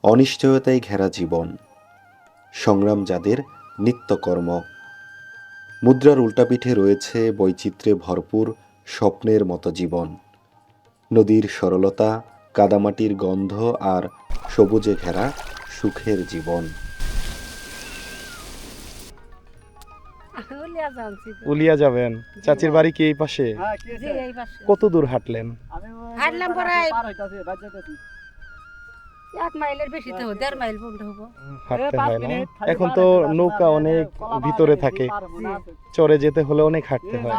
অনিশ্চয়তায় ঘেরা জীবন, সংগ্রাম যাদের নিত্যকর্ম। মুদ্রার উল্টাপিঠে রয়েছে বৈচিত্র্যে ভরপুর স্বপ্নের মতো জীবন। নদীর সরলতা, কাদামাটির গন্ধ আর সবুজে ঘেরা সুখের জীবন। উলিয়া যাবেন? চাচির বাড়ি কি এই পাশে? কত দূর হাঁটলেন? হাঁটলাম প্রায় 1 মাইলের বেশি তো 1.5 মাইল পর্যন্ত হবো। হাঁটতে হয় না? এখন তো নৌকা অনেক ভিতরে থাকে, চরে যেতে হলে অনেক হাঁটতে হয়।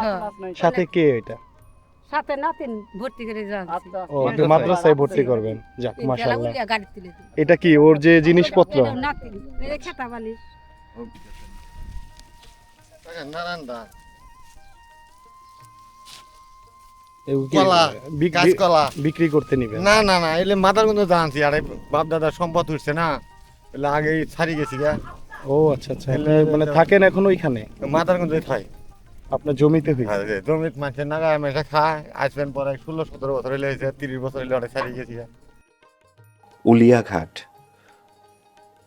সাথে কে এটা? সাথে নাতিন ভর্তি করে যাচ্ছি। ও, আপনি মাদ্রাসায় ভর্তি করবেন? যাক, মাশাআল্লাহ। উলিয়া গাড়ি তুলে দিই। এটা কি ওর যে জিনিসপত্র? এটা নাতিন, এই খেতা বালিশ। এগুলো কি কলা, কাঁচকলা। বিক্রি করতে নিবেন? না না না, এলে মাথার কিন্তু জানছি, আরে বাপ দাদা সম্পদ উঠছে না, এলে আগে ছাড়ি গেছি গা, ও আচ্ছা আচ্ছা, মানে থাকেন এখন ওইখানে? মাথার কিন্তু খাই। আপনার জমিতে হয়েছে? জমিত মানুষের নাগা মেশা খায়, আসবেন পরে 16-17 বছর হলে হয়েছে, 30 বছর হলে অনেক ছাড়ি গেছি গা। উলিয়াঘাট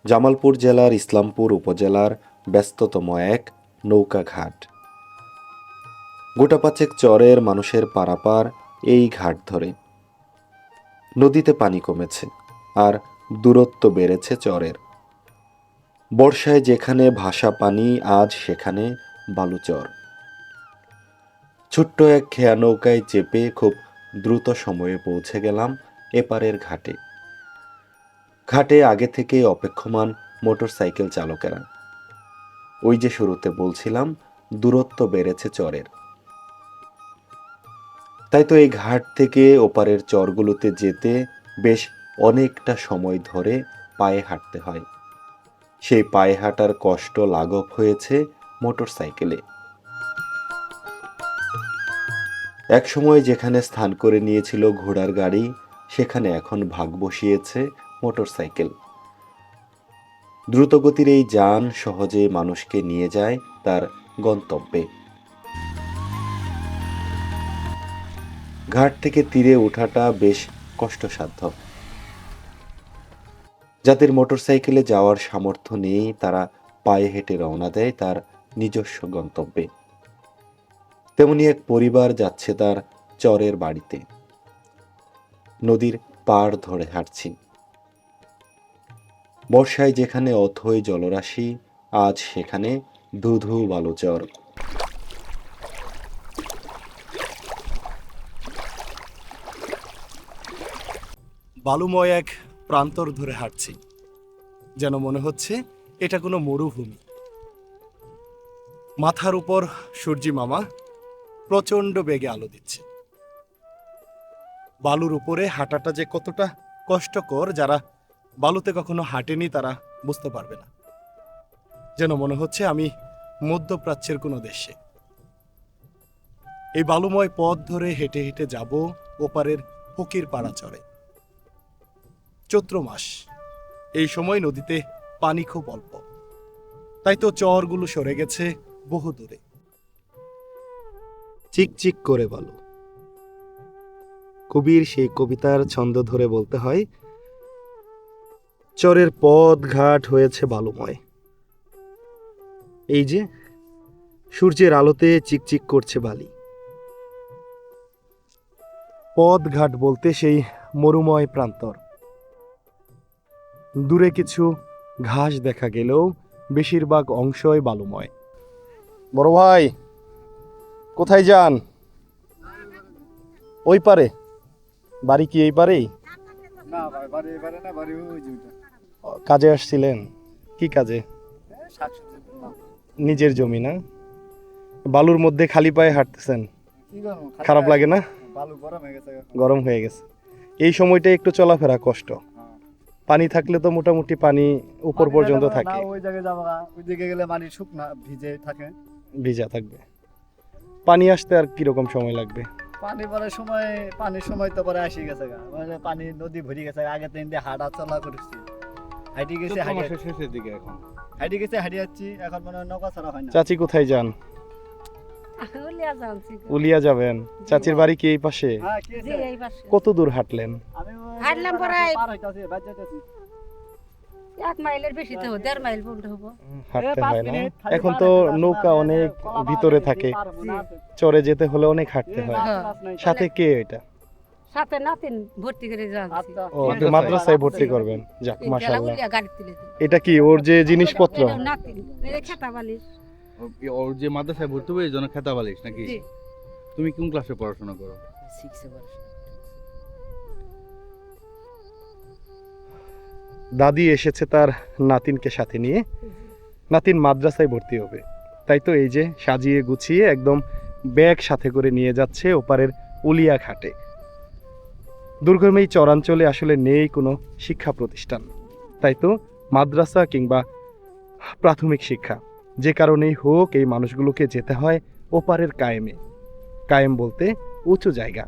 জামালপুর জেলার ইসলামপুর উপজেলার ব্যস্ততম এক নৌকা ঘাট। গোটা পাঁচেক চরের মানুষের পারাপার এই ঘাট ধরে। নদীতে পানি কমেছে আর দূরত্ব বেড়েছে চরের। বর্ষায় যেখানে ভাসা পানি, আজ সেখানে বালুচর। ছোট্ট এক খেয়া নৌকায় চেপে খুব দ্রুত সময়ে পৌঁছে গেলাম এপারের ঘাটে। ঘাটে আগে থেকে অপেক্ষমান মোটরসাইকেল চালকেরা। ওই যে শুরুতে বলছিলাম, দূরত্ব বেড়েছে চরের। তাই তো এই ঘাট থেকে ওপারের চরগুলোতে যেতে বেশ অনেকটা সময় ধরে পায়ে হাঁটতে হয়। সেই পায়ে হাঁটার কষ্ট লাঘব হয়েছে মোটরসাইকেলে। এক সময় যেখানে স্থান করে নিয়েছিল ঘোড়ার গাড়ি, সেখানে এখন ভাগ বসিয়েছে মোটরসাইকেল। দ্রুতগতির এই যান সহজে মানুষকে নিয়ে যায় তার গন্তব্যে। ঘাট থেকে তীরে ওঠাটা বেশ কষ্টসাধ্য। যাদের মোটরসাইকেলে যাওয়ার সামর্থ্য নেই, তারা পায়ে হেঁটে রওনা দেয় তার নিজস্ব গন্তব্যে। তেমনি এক পরিবার যাচ্ছে তার চরের বাড়িতে। নদীর পাড় ধরে হাঁটছি। বর্ষায় যেখানে অথই জলরাশি, আজ সেখানে ধুধু বালুচর। বালুময় এক প্রান্তর ধরে হাঁটছি, যেন মনে হচ্ছে এটা কোনো মরুভূমি। মাথার উপর সূর্যি মামা প্রচণ্ড বেগে আলো দিচ্ছে। বালুর উপরে হাঁটাটা যে কতটা কষ্টকর, যারা বালুতে কখনো হাঁটেনি তারা বুঝতে পারবে না। যেন মনে হচ্ছে আমি মধ্যপ্রাচ্যের কোনো দেশে। এই বালুময় পথ ধরে হেঁটে হেঁটে যাব ওপারের ফকির পাড়া চরে। চৈত্র মাস, এই সময় নদীতে পানি খুব অল্প, তাই তো চরগুলো সরে গেছে বহু দূরে। চিকচিক করে বালু। কবির সেই কবিতার ছন্দ ধরে বলতে হয়, চরের পথ ঘাট হয়েছে বালুময়। এই যে সূর্যের আলোতে চিকচিক করছে বালি। পথ ঘাট বলতে সেই মরুময় প্রান্তর। দূরে কিছু ঘাস দেখা গেলেও বেশিরভাগ অংশই বালুময়। বড় ভাই, কোথায় যান? ওই পারে? বাড়ি কি এই পারেই? না ভাই, বাড়ি এবারে না, বাড়ি ওই যে ওইটা। কাজে আসছিলেন? কি কাজে? শাকসবজি না। নিজের জমি না? বালুর মধ্যে খালি পায়ে হাঁটতেছেন, কি করবো, খালি খারাপ গায়ে লাগে না? বালু গরম হয়ে গেছে এখন। গরম হয়ে গেছে এই সময়টা, একটু চলাফেরা কষ্ট। হ্যাঁ। পানি থাকলে তো মোটামুটি পানি উপর পানি পর্যন্ত না, থাকে, ওই জায়গায় যাবো না, ওই দিকে গেলে পানি শুকনা ভিজে থাকে। ভিজা থাকবে। পানি আসতে আর কিরকম সময় লাগবে? পানি পরে সময়, পানির সময় তো পরে আসি গেছে গা, মানে পানি নদী ভরে গেছে। আগে তো এমনি হাঁটা চলা করছি, হাঁটি গেছে, শেষের দিকে এখন হাঁটি গেছে, হাঁটি যাচ্ছি। এখন মানে নৌকা ছাড়া হয় না। চাচি কোথায় যান? উলিয়া যাচ্ছি। উলিয়া যাবেন? চাচির বাড়ি কি এই পাশে? হ্যাঁ, কি জি হয়েছে? এই পাশে। কত দূর হাঁটলেন? আমি ওই হাঁটলাম প্রায় পার হইতাছি, বাদ যাইতাছি। 1 মাইলের বেশি তো 1.5 মাইল পর্যন্ত হবো। হাঁটতে হয় না? এখন তো নৌকা অনেক ভিতরে থাকে, চরে যেতে হলে অনেক হাঁটতে হয়। সাথে কে এটা? সাথে নাতিন ভর্তি করে যাচ্ছি। ও, আপনি মাদ্রাসায় ভর্তি করবেন? যাক, মাশাআল্লাহ। গেলাগুলিয়া গাড়ি তুলে দিই। এটা কি ওর যে জিনিসপত্র? এটা নাতিন, এই খেতা বালিশ। ওর যে মাদ্রাসায় ভর্তি হবে এই জন্য খেতা বালিশ নাকি? জি। তুমি কোন ক্লাসে পড়াশোনা করো? 6 এ পড়াশোনা। দাদি এসেছে তার নাতিনকে সাথে নিয়ে। নাতিন মাদ্রাসায় ভর্তি হবে, তাই তো এই যে সাজিয়ে গুছিয়ে একদম ব্যাগ সাথে করে নিয়ে যাচ্ছে ওপারের উলিয়া ঘাটে। দুর্গম এই চরাঞ্চলে আসলে নেই কোনো শিক্ষা প্রতিষ্ঠান, তাই তো মাদ্রাসা কিংবা প্রাথমিক শিক্ষা যে কারণেই হোক এই মানুষগুলোকে যেতে হয় ওপারের কায়েমে। কায়েম বলতে উঁচু জায়গা।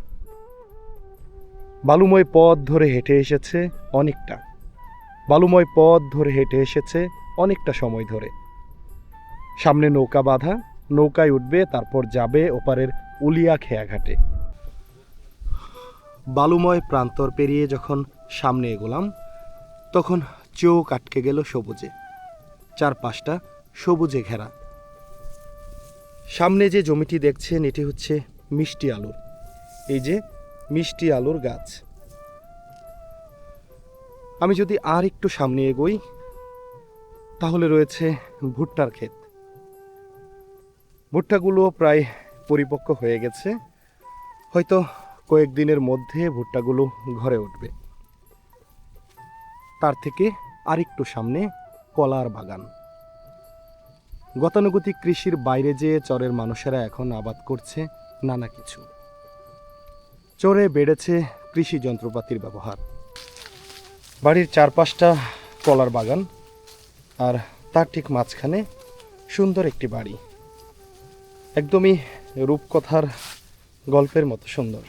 বালুময় পথ ধরে হেঁটে এসেছে অনেকটা, বালুময় পথ ধরে হেঁটে এসেছে অনেকটা সময় ধরে। সামনে নৌকা বাঁধা, নৌকায় উঠবে, তারপর যাবে ওপারের উলিয়া খেয়া ঘাটে। বালুময় প্রান্তর পেরিয়ে যখন সামনে এগোলাম তখন চোখ আটকে গেল সবুজে। চারপাশটা সবুজে ঘেরা। সামনে যে জমিটি দেখছেন এটি হচ্ছে মিষ্টি আলুর। এই যে মিষ্টি আলুর গাছ। আমি যদি আর একটু সামনে এগোই তাহলে রয়েছে ভুট্টার ক্ষেত। ভুট্টাগুলো প্রায় পরিপক্ক হয়ে গেছে, হয়তো কয়েকদিনের মধ্যে ভুট্টাগুলো ঘরে উঠবে। তার থেকে আরেকটু সামনে কলার বাগান। গতানুগতিক কৃষির বাইরে যে চরের মানুষেরা এখন আবাদ করছে নানা কিছু। চরে বেড়েছে কৃষি যন্ত্রপাতির ব্যবহার। বাড়ির চারপাশটা কলার বাগান, আর তার ঠিক মাঝখানে সুন্দর একটি বাড়ি, একদমই রূপকথার গল্পের মতো সুন্দর।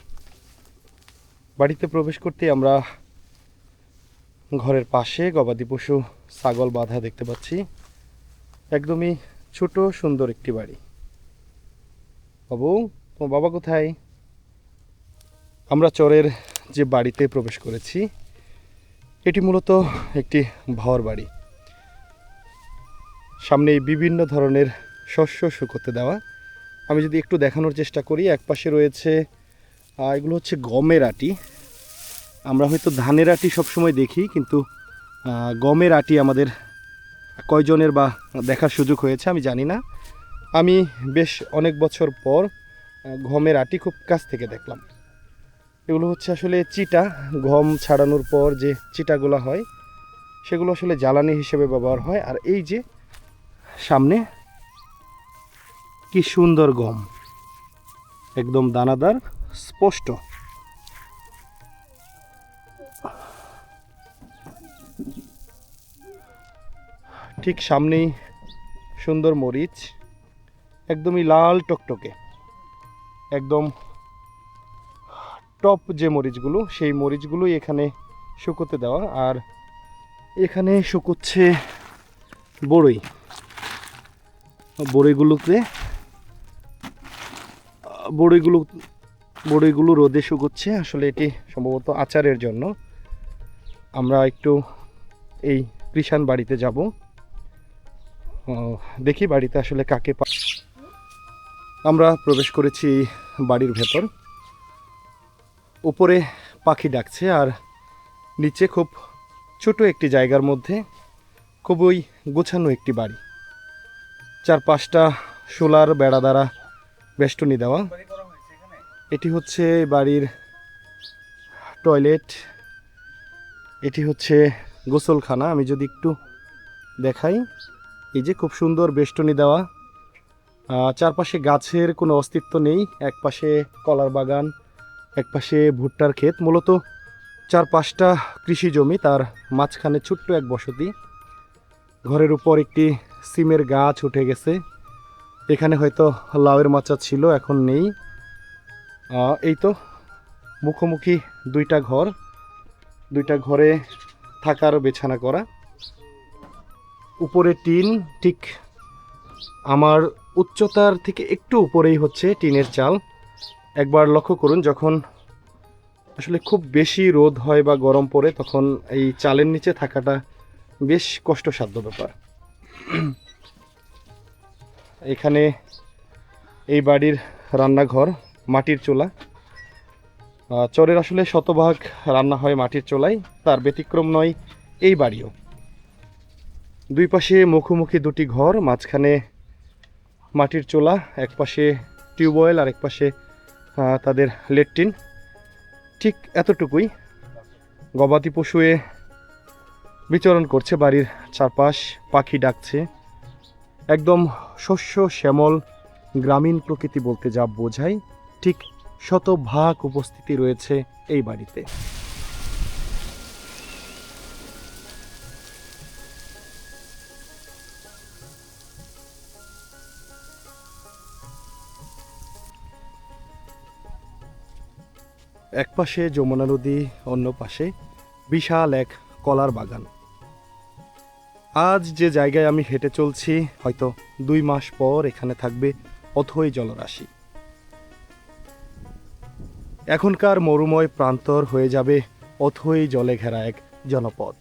বাড়িতে প্রবেশ করতে আমরা ঘরের পাশে গবাদি পশু ছাগল বাঁধা দেখতে পাচ্ছি। একদমই ছোট সুন্দর একটি বাড়ি। বাবু, তোমার বাবা কোথায়? আমরা চরের যে বাড়িতে প্রবেশ করেছি এটি মূলত একটি ঘর বাড়ি। সামনে বিভিন্ন ধরনের শস্য শুকোতে দেওয়া। আমি যদি একটু দেখানোর চেষ্টা করি, একপাশে রয়েছে এগুলো হচ্ছে গমের আটি। আমরা হয়তো ধানের আটি সবসময় দেখি, কিন্তু গমের আটি আমাদের কয়জনের বা দেখার সুযোগ হয়েছে আমি জানি না। আমি বেশ অনেক বছর পর গমের আটি খুব কাছ থেকে দেখলাম। এগুলো হচ্ছে আসলে চিটা, গম ছাড়ানোর পর যে চিটাগুলো হয় সেগুলো আসলে জ্বালানি হিসেবে ব্যবহার হয়। আর এই যে সামনে কি সুন্দর গম, একদম দানাদার স্পষ্ট। ঠিক সামনেই সুন্দর মরিচ, একদমই লাল টকটকে, একদম টপ যে মরিচগুলো সেই মরিচগুলোই এখানে শুকোতে দেওয়া। আর এখানে শুকোচ্ছে বড়ই। বড়ইগুলো রোদে শুকোচ্ছে। আসলে এটি সম্ভবত আচারের জন্য। আমরা একটু এই কৃষাণ বাড়িতে যাব, দেখি বাড়িতে আসলে কাকে আমরা প্রবেশ করেছি বাড়ির ভেতর। উপরে পাখি ডাকছে, আর নিচে খুব ছোট একটি জায়গার মধ্যে খুবই গোছানো একটি বাড়ি। চারপাশটা সোলার বেড়া দ্বারা বেষ্টনী দেওয়া। এটি হচ্ছে বাড়ির টয়লেট, এটি হচ্ছে গোসলখানা। আমি যদি একটু দেখাই, এই যে খুব সুন্দর বেষ্টনী দেওয়া। চারপাশে গাছের কোনো অস্তিত্ব নেই। এক পাশে কলার বাগান, এক পাশে ভুট্টার ক্ষেত। মূলত চারপাশটা কৃষি জমি, তার মাঝখানে ছোট্ট এক বসতি। ঘরের উপর একটি সিমের গাছ উঠে গেছে। এখানে হয়তো লাউয়ের মাচা ছিল, এখন নেই। এই তো মুখোমুখি দুইটা ঘর, দুইটা ঘরে থাকার বিছানা করা। উপরে টিন, ঠিক আমার উচ্চতার থেকে একটু উপরেই হচ্ছে টিনের চাল। একবার লক্ষ্য করুন, যখন আসলে খুব বেশি রোদ হয় বা গরম পড়ে তখন এই চালের নিচে থাকাটা বেশ কষ্টসাধ্য ব্যাপার। এখানে এই বাড়ির রান্নাঘর, মাটির চুলা। চরের আসলে শতভাগ রান্না হয় মাটির চুলায়, তার ব্যতিক্রম নয় এই বাড়িও। দুই পাশে মুখোমুখি দুটি ঘর, মাঝখানে মাটির চুলা, এক পাশে টিউবওয়েল আর এক পাশে তাদের ল্যাট্রিন। ঠিক এতটুকুই। গবাদি পশুয়ে বিচরণ করছে বাড়ির চারপাশ, পাখি ডাকছে। একদম শস্য শ্যামল গ্রামীণ প্রকৃতি বলতে যা বোঝায়, ঠিক শতভাগ উপস্থিতি রয়েছে এই বাড়িতে। এক পাশে যমুনা নদী, অন্য পাশে বিশাল এক কলার বাগান। আজ যে জায়গায় আমি হেঁটে চলছি, হয়তো 2 মাস পর এখানে থাকবে অথই জলরাশি। এখনকার মরুময় প্রান্তর হয়ে যাবে অথই জলে ঘেরা এক জনপদ।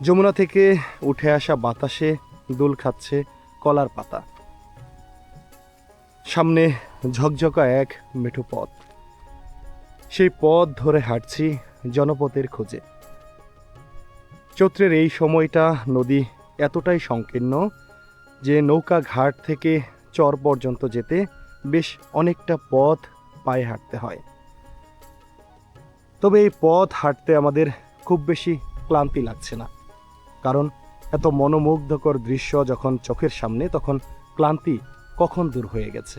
যমুনা থেকে উঠে আসা বাতাসে দুল খাচ্ছে কলার পাতা। সামনে ঝকঝকা এক মেঠো পথ। সেই পথ ধরে হাঁটছি জনপদের খোঁজে। চৈত্রের এই সময়টা নদী এতটাই সংকীর্ণ যে নৌকা ঘাট থেকে চর পর্যন্ত যেতে বেশ অনেকটা পথ পায়ে হাঁটতে হয়। তবে এই পথ হাঁটতে আমাদের খুব বেশি ক্লান্তি লাগছে না, কারণ এত মনোমুগ্ধকর দৃশ্য যখন চোখের সামনে, তখন ক্লান্তি কখন দূর হয়ে গেছে।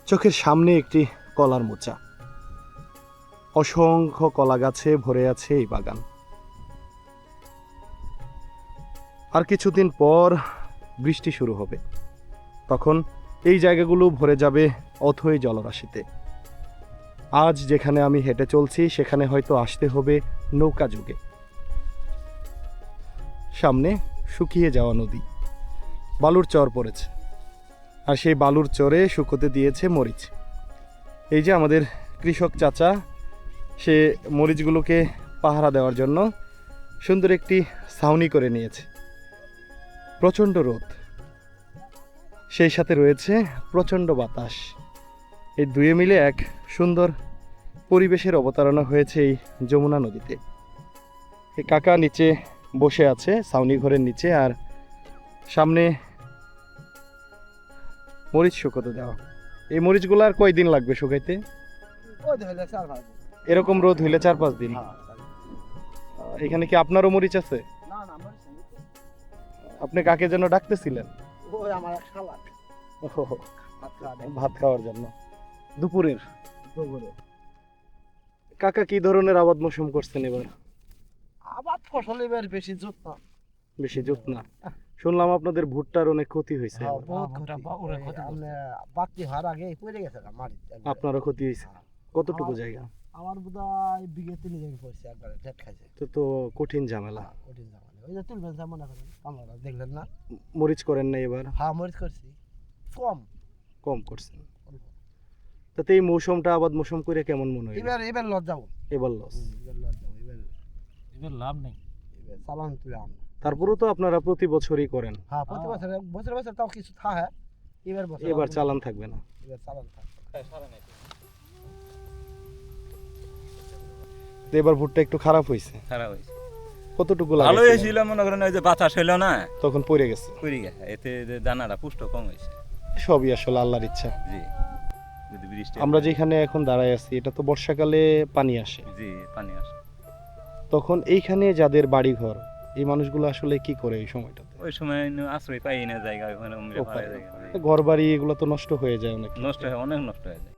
চোখের সামনে একটি কলার মোচা, অসংখ্য কলা গাছে ভরে আছে এই বাগান। আর কিছুদিন পর বৃষ্টি শুরু হবে, তখন এই জায়গাগুলো ভরে যাবে অথই জলরাশিতে। আজ যেখানে আমি হেঁটে চলছি সেখানে হয়তো আসতে হবে নৌকা যুগে। সামনে শুকিয়ে যাওয়া নদী, বালুর চর পড়েছে, আর সেই বালুর চরে শুকোতে দিয়েছে মরিচ। এই যে আমাদের কৃষক চাচা, সে মরিচগুলোকে পাহারা দেওয়ার জন্য সুন্দর একটি ছাউনি করে নিয়েছে। প্রচণ্ড রোদ, সেই সাথে রয়েছে প্রচণ্ড বাতাস, এই দুয়ে মিলে এক সুন্দর পরিবেশের অবতারণা হয়েছে এই যমুনা নদীতে। এই কাকা নিচে বসে আছে ছাউনি ঘরের নিচে, আর সামনে মরিচ শুকোতে দেওয়া। এই মরিচগুলো আর কয়দিন লাগবে শুকাইতে? এরকম রোদ হইলে 4-5 দিন। এখানে কি আপনারও মরিচ আছে? আপনি কাকে যেন ডাকতেছিলেন? ভাত খাওয়ার জন্য দুপুরের। কাকা কি ধরনের আবাদ মৌসুম করছেন এবার? আবার ফসল এবার বেশি জুত না। বেশি জুত না। শুনলাম আপনাদের ভুট্টার অনেক ক্ষতি হয়েছে। বাকি হওয়ার আগে পড়ে গেছে মাটি। আপনারও ক্ষতি হয়েছে? কতটুকু জায়গা? আমার বোধহয় বিঘে 3 জায়গা পড়ছে, একবারে ঠেট খাইছে। তো কঠিন ঝামেলা। কঠিন ঝামেলা। ওই যে তুলবেন যেমন করেন কামলা দেখলেন না? মরিচ করেন না এবার? হ্যাঁ মরিচ করছি, কম করছেন। তাতে এই মৌসুমটা আবাদ মৌসুম করে কেমন মনে হয়? এবার লস যাবো। এবার লস। এবার লস যাবো। এবার লাভ নেই। এবার চালান তুলে আম। তারপরেও তো আপনারা প্রতি বছরই করেন। হ্যাঁ প্রতি বছর তাও কিছু থাকে। এবার চালান থাকবে না। এবার চালান থাকবে। তো এবার ভুট্টা একটু খারাপ হয়েছে। কতটুকু ভালো লাগাইছিলেন? হয়েছিল, মনে করেন ওই যে বাতাস হইলো না, তখন পড়ে গেছে। পড়ে গেছে, এতে যে দানাটা পুষ্ট কম হয়েছে। সবই আসলে আল্লাহর ইচ্ছা। জি, যদি বৃষ্টি আমরা যেখানে এখন দাঁড়ায় আছি, এটা তো বর্ষাকালে পানি আসে। জি পানি আসে, তখন এইখানে যাদের বাড়ি ঘর, এই মানুষগুলো আসলে কি করে এই সময়টাতে? ওই সময় আশ্রয় পাই না জায়গা, ওখানে উমরে পাওয়া জায়গা ঘর বাড়ি এগুলো তো নষ্ট হয়ে যায় অনেক। নষ্ট হয়, অনেক নষ্ট হয়ে যায়।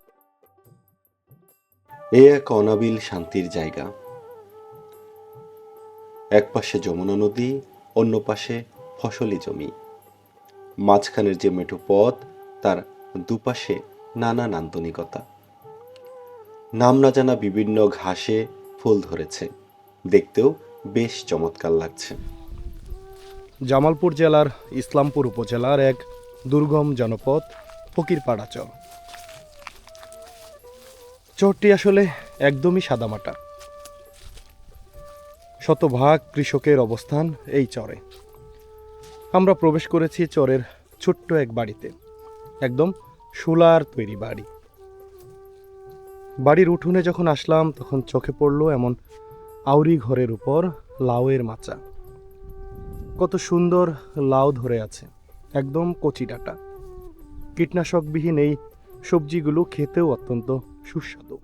এ এক অনাবিল শান্তির জায়গা। এক পাশে যমুনা নদী, অন্য পাশে ফসলি জমি। মাঝখানের যে মেঠো পথ, তার দুপাশে নানা নান্দনিকতা। নাম না জানা বিভিন্ন ঘাসে ফুল ধরেছে, দেখতেও বেশ চমৎকার লাগছে। জামালপুর জেলার ইসলামপুর উপজেলার এক দুর্গম জনপদ ফকিরপাড়া চর। চরটি আসলে একদমই সাদামাটা। শতভাগ কৃষকের অবস্থান এই চরে। আমরা প্রবেশ করেছি চরের ছোট্ট এক বাড়িতে, একদম শোলার তৈরি বাড়ি। বাড়ির উঠোনে যখন আসলাম তখন চোখে পড়ল এমন আউরি ঘরের উপর লাউয়ের মাচা। কত সুন্দর লাউ ধরে আছে, একদম কচি ডাঁটা। কীটনাশকবিহীন এই সবজিগুলো খেতেও অত্যন্ত সুস্বাদু।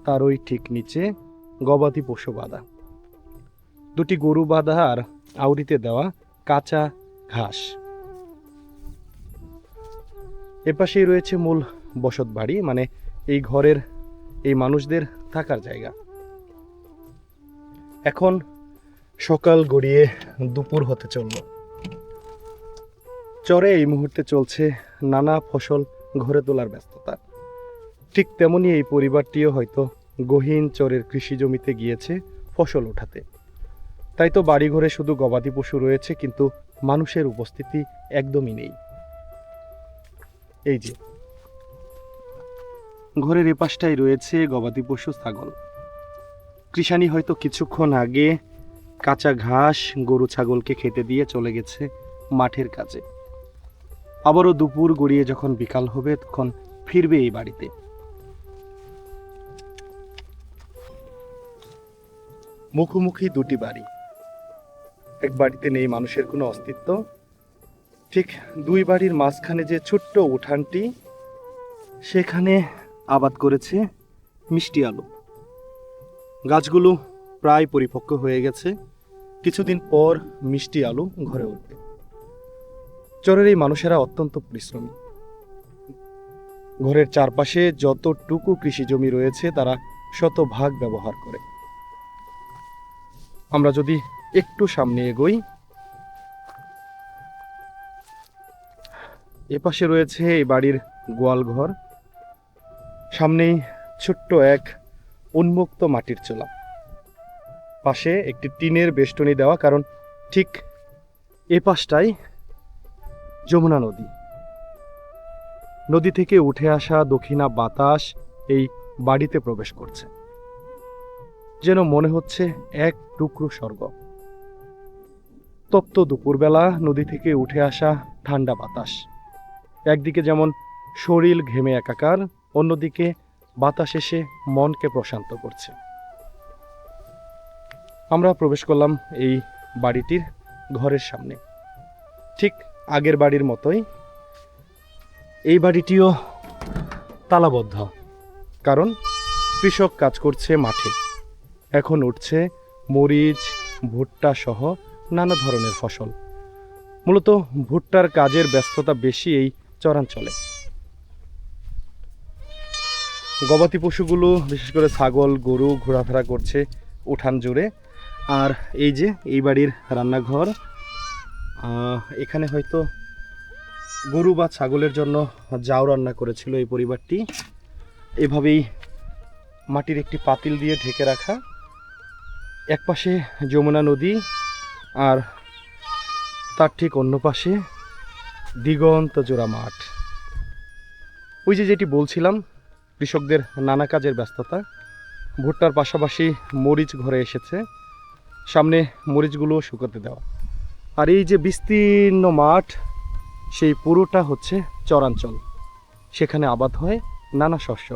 তার ওই ঠিক নিচে গবাদি পশু বাঁধা, দুটি গরু বাঁধা আর আউরিতে দেওয়া কাঁচা ঘাস। এপাশেই রয়েছে মূল বসত বাড়ি, মানে এই ঘরের এই মানুষদের থাকার জায়গা। এখন সকাল গড়িয়ে দুপুর হতে চলল। চরে এই মুহূর্তে চলছে নানা ফসল ঘরে তোলার ব্যস্ততা। ঠিক তেমনি এই পরিবারটিও হয়তো গহীন চরের কৃষি জমিতে গিয়েছে ফসল ওঠাতে। তাই তো বাড়িঘরে শুধু গবাদি পশু রয়েছে, কিন্তু মানুষের উপস্থিতি একদমই নেই। এই যে ঘরের এপাশটাই রয়েছে গবাদি পশু, ছাগল। কৃষানি হয়তো কিছুক্ষণ আগে কাঁচা ঘাস গরু ছাগলকে খেতে দিয়ে চলে গেছে মাঠের কাজে। আবারও দুপুর গড়িয়ে যখন বিকাল হবে তখন ফিরবে এই বাড়িতে। মুখোমুখি দুটি বাড়ি, এক বাড়িতে নেই মানুষের কোনো অস্তিত্ব। ঠিক দুই বাড়ির মাঝখানে যে ছোট্ট উঠানটি, সেখানে আবাদ করেছে মিষ্টি আলু। গাছগুলো প্রায় পরিপক্ক হয়ে গেছে, কিছুদিন পর মিষ্টি আলু ঘরে উঠবে। চরের এই মানুষেরা অত্যন্ত পরিশ্রমী। ঘরের চারপাশে যতটুকু কৃষি জমি রয়েছে তারা শতভাগ ব্যবহার করে। আমরা যদি একটু সামনে এগোই, এপাশে রয়েছে এই বাড়ির গোয়াল ঘর, সামনেই ছোট্ট এক উন্মুক্ত মাটির চুলা, পাশে একটি টিনের বেষ্টনী দেওয়া, কারণ ঠিক এ পাশটাই যমুনা নদী। নদী থেকে উঠে আসা দক্ষিণা বাতাস এই বাড়িতে প্রবেশ করছে, যেন মনে হচ্ছে এক টুকরো স্বর্গ। তপ্ত দুপুরবেলা নদী থেকে উঠে আসা ঠান্ডা বাতাস একদিকে যেমন শরীর ঘেমে একাকার, অন্যদিকে বাতাস এসে মনকে প্রশান্ত করছে। আমরা প্রবেশ করলাম এই বাড়িটির ঘরের সামনে। ঠিক আগের বাড়ির মতোই এই বাড়িটিও তালাবদ্ধ, কারণ কৃষক কাজ করছে মাঠে। এখন উঠছে মরিচ, ভুট্টা সহ নানা ধরনের ফসল। মূলত ভুট্টার কাজের ব্যস্ততা বেশি এই চরাঞ্চলে। গবাদি পশুগুলো, বিশেষ করে ছাগল গরু, ঘোরাফেরা করছে উঠান জুড়ে। আর এই যে এই বাড়ির রান্নাঘর, এখানে হয়তো গরু বা ছাগলের জন্য জাউ রান্না করেছিল এই পরিবারটি। এভাবেই মাটির একটি পাতিল দিয়ে ঢেকে রাখা। একপাশে যমুনা নদী, আর তার ঠিক অন্য পাশে দিগন্ত জোড়া মাঠ। ওই যে যেটি বলছিলাম, কৃষকদের নানা কাজের ব্যস্ততা। ভুট্টার পাশাপাশি মরিচ ঘরে এসেছে, সামনে মরিচগুলো শুকাতে দেওয়া। আর এই যে বিস্তীর্ণ মাঠ, সেই পুরোটা হচ্ছে চরাঞ্চল, সেখানে আবাদ হয় নানা শস্য।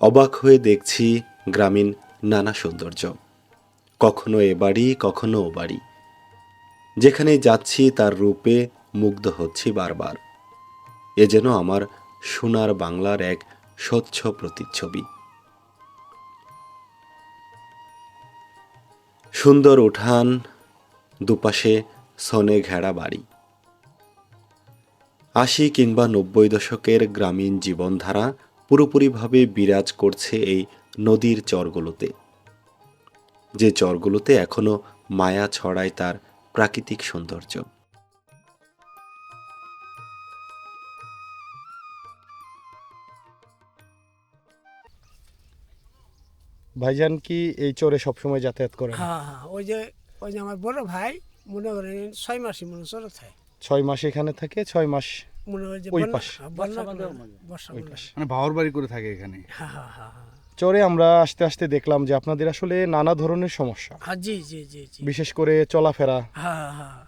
অবাক হয়ে দেখছি গ্রামীণ নানা সৌন্দর্য, কখনো এ বাড়ি কখনো ও বাড়ি। যেখানে যাচ্ছি তার রূপে মুগ্ধ হচ্ছি বারবার। এ যেন আমার সোনার বাংলার এক স্বচ্ছ প্রতিচ্ছবি। সুন্দর উঠান, দুপাশে সনে ঘেরা বাড়ি। ৮০ কিংবা ৯০ দশকের গ্রামীণ জীবনধারা পুরোপুরিভাবে বিরাজ করছে এই নদীর চরগুলোতে, যে চরগুলোতে এখনো মায়া ছড়ায় তার প্রাকৃতিক সৌন্দর্য। ভাইজান কি এই চরে সবসময় যাতায়াত করেন? হ্যাঁ হ্যাঁ, ওই যে আমার বড় ভাই মনে করেন 6 মাসই মনে চলে থাকে। 6 মাস এখানে থাকে, 6 মাস মনে হয় যে ওই বন্যা- পাশ। বন্যা ওই বর্ষা পাশ। মানে বাওয়ার বাড়ি করে থাকে এখানে। হ্যাঁ হ্যাঁ হ্যাঁ হ্যাঁ। চরে আমরা আস্তে আস্তে দেখলাম যে আপনাদের আসলে নানা ধরনের সমস্যা, হ্যাঁ জি জি জি জি বিশেষ করে চলাফেরা, হ্যাঁ হ্যাঁ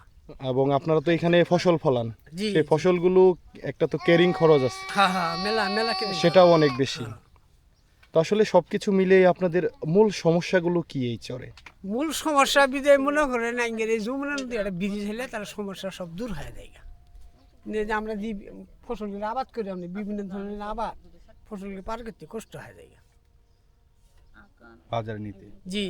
এবং আপনারা তো এখানে ফসল ফলান, জি সেই ফসলগুলো একটা তো ক্যারিং খরচ আছে, হ্যাঁ হ্যাঁ মেলা মেলা কিনে সেটাও অনেক বেশি। তো আসলে সবকিছু মিলে আপনাদের মূল সমস্যাগুলো কি এই চরে? মূল সমস্যা বিদায় মনে করেন আঙ্গের এই যমুনা নদী একটা ব্রিজ হলে তার সমস্যা সব দূর হয়ে যায় যে আমরা যে ফসলগুলো আবাদ করি আমরা বিভিন্ন ধরনের আবাদ ফসলগুলো পার করতে কষ্ট হয়ে যায় বাজারে নিতে। জি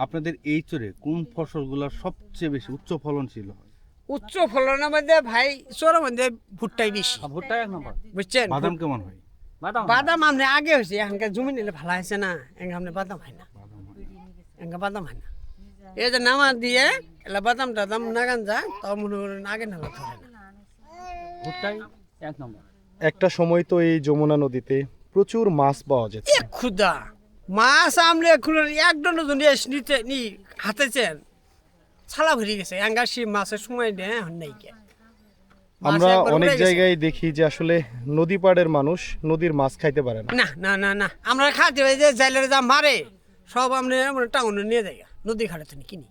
আপনাদের এই চরে কোন ফসলগুলো সবচেয়ে বেশি উচ্চ ফলনশীল হয়? উচ্চ ফলনের মধ্যে ভাই চোরের মধ্যে ভুট্টাই বেশি ভুট্টা এক নম্বর। বুঝছেন বাদাম কেমন হয়? বাদাম আপনি আগে হয়েছে এখানকার জমি নিলে ভালো হয়েছে না এখানে আপনি বাদাম হয় না এখানকার বাদাম হয় না এই যে নামা দিয়ে এলা বাদাম টাদাম নাগান যায় তাও মনে করেন আগে নালা ধরে না ভুট্টাই এক নম্বর। একটা সময় তো এই যমুনা নদীতে প্রচুর মাছ পাওয়া যেত, এ খুদা মাছ আমলে খুলে একজন নিতে নি হাতেছেন ছালা ভরে গেছে এঙ্গার সে মাছের সময় নেই এখন নেই কে আমরা অনেক জায়গায় দেখি যে আসলে নদী পাড়ের মানুষ নদীর মাছ খাইতে পারে না। না না না না আমরা খাতে হয় যে জাইলের যা মারে সব আমরা টাউনে নিয়ে যাই নদী ঘাটে তো কিনি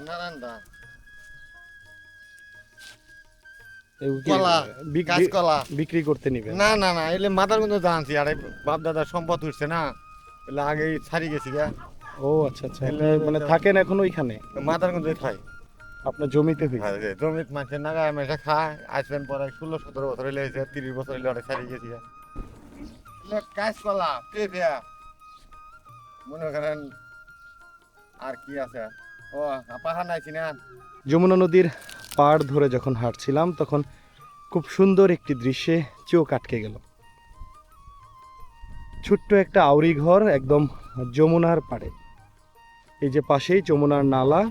নানানটা এগুলো কি কলা, কাঁচকলা। বিক্রি করতে নিবেন? না না না এলে মাথার মধ্যে জানছি আর বাপ দাদার সম্পদ উঠছে না, এলে আগেই ছাড়ি গেছি গা, ও আচ্ছা আচ্ছা, মানে থাকেন এখন ওইখানে, মাথার মধ্যে খাই। আপনার জমিতে হই? জমিত মানুষের নাগায় মেশা খায়, আসবেন পরে 16-17 বছর হইলে হয়েছে, 30 বছর হইলে অনেক ছাড়ি গেছি গা। কাঁচকলা, পেঁপা, মনে করেন আর কি আছে, ও পাহাড় নাইছি না। যমুনা নদীর পাড় ধরে যখন হাঁটছিলাম তখন খুব সুন্দর একটি দৃশ্যে চোখ আটকে গেল। ছোট্ট একটা আউরি ঘর একদম যমুনার পাড়ে, এই যে পাশেই যমুনার নালা,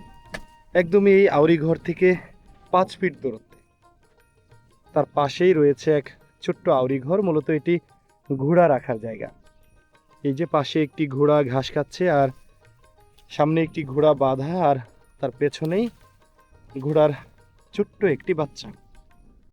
একদমই এই আউরি ঘর থেকে 5 ফিট দূরত্বে তার পাশেই রয়েছে এক ছোট্ট আউরি ঘর। মূলত এটি ঘোড়া রাখার জায়গা। এই যে পাশে একটি ঘোড়া ঘাস খাচ্ছে আর সামনে একটি ঘোড়া বাঁধা, আর তার পেছনেই ঘোড়ার ছোট্ট একটি বাচ্চা।